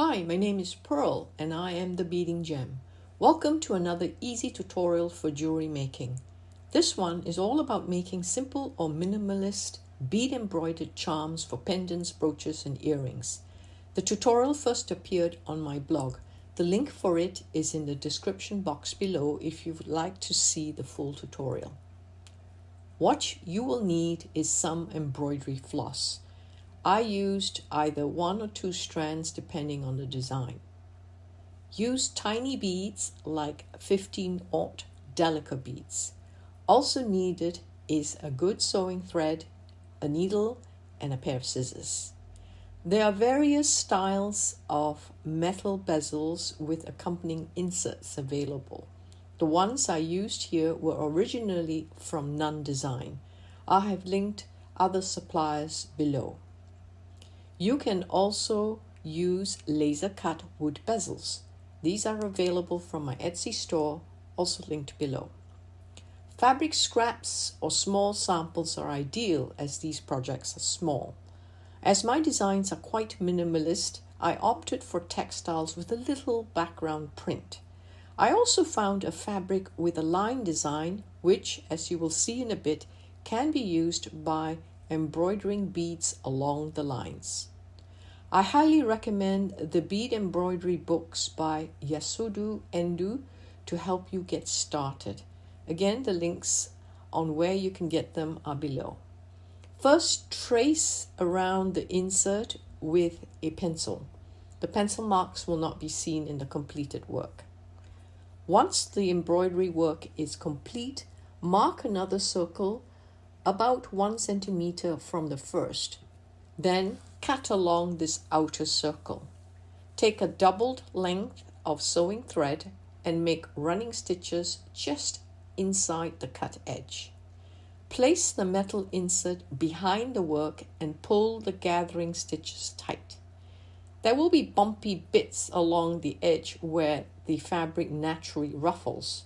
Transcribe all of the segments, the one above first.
Hi, my name is Pearl and I am the Beadinggem. Welcome to another easy tutorial for jewelry making. This one is all about making simple or minimalist bead embroidered charms for pendants, brooches and earrings. The tutorial first appeared on my blog. The link for it is in the description box below if you would like to see the full tutorial. What you will need is some embroidery floss. I used either 1 or 2 strands depending on the design. Use tiny beads like 15-aught delicate beads. Also needed is a good sewing thread, a needle and a pair of scissors. There are various styles of metal bezels with accompanying inserts available. The ones I used here were originally from Nunn Design. I have linked other suppliers below. You can also use laser cut wood bezels. These are available from my Etsy store, also linked below. Fabric scraps or small samples are ideal as these projects are small. As my designs are quite minimalist, I opted for textiles with a little background print. I also found a fabric with a line design, which, as you will see in a bit, can be used by embroidering beads along the lines. I highly recommend the bead embroidery books by Yasudu Endo to help you get started. Again, the links on where you can get them are below. First, trace around the insert with a pencil. The pencil marks will not be seen in the completed work. Once the embroidery work is complete, mark another circle about 1 centimeter from the first. Then cut along this outer circle. Take a doubled length of sewing thread and make running stitches just inside the cut edge. Place the metal insert behind the work and pull the gathering stitches tight. There will be bumpy bits along the edge where the fabric naturally ruffles.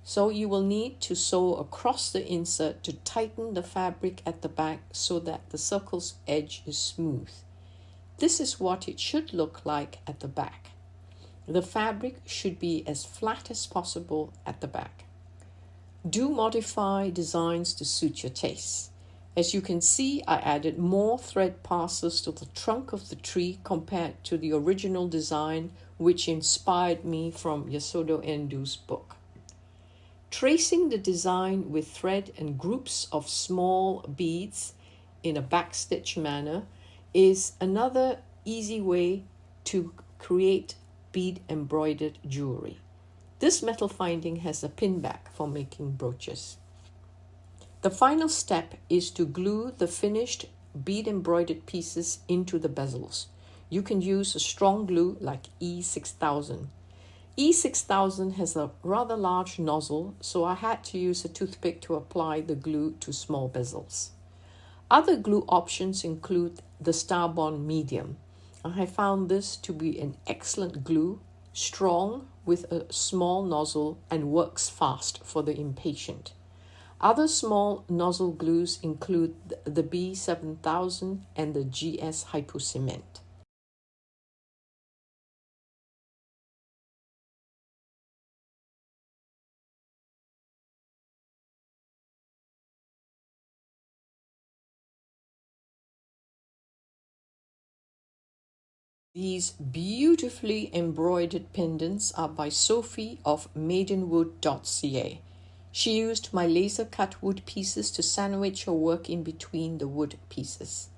So you will need to sew across the insert to tighten the fabric at the back so that the circle's edge is smooth. This is what it should look like at the back. The fabric should be as flat as possible at the back. Do modify designs to suit your taste. As you can see, I added more thread passes to the trunk of the tree compared to the original design, which inspired me from Yasudu Endo's book. Tracing the design with thread and groups of small beads in a backstitch manner is another easy way to create bead embroidered jewelry. This metal finding has a pin back for making brooches. The final step is to glue the finished bead embroidered pieces into the bezels. You can use a strong glue like E6000. E6000 has a rather large nozzle, so I had to use a toothpick to apply the glue to small bezels. Other glue options include the Starbond Medium. I have found this to be an excellent glue, strong with a small nozzle and works fast for the impatient. Other small nozzle glues include the B7000 and the GS Hypo Cement. These beautifully embroidered pendants are by Sophie of Maidenwood.ca. She used my laser cut wood pieces to sandwich her work in between the wood pieces.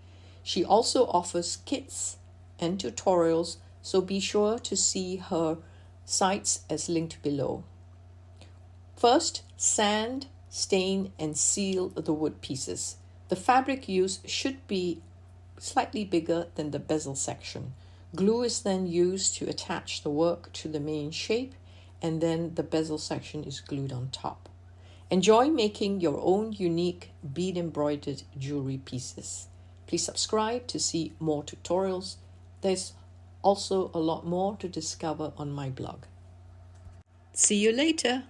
She also offers kits and tutorials, so be sure to see her sites as linked below. First, sand, stain and seal the wood pieces. The fabric used should be slightly bigger than the bezel section. Glue is then used to attach the work to the main shape, and then the bezel section is glued on top. Enjoy making your own unique bead embroidered jewelry pieces. Please subscribe to see more tutorials. There's also a lot more to discover on my blog. See you later.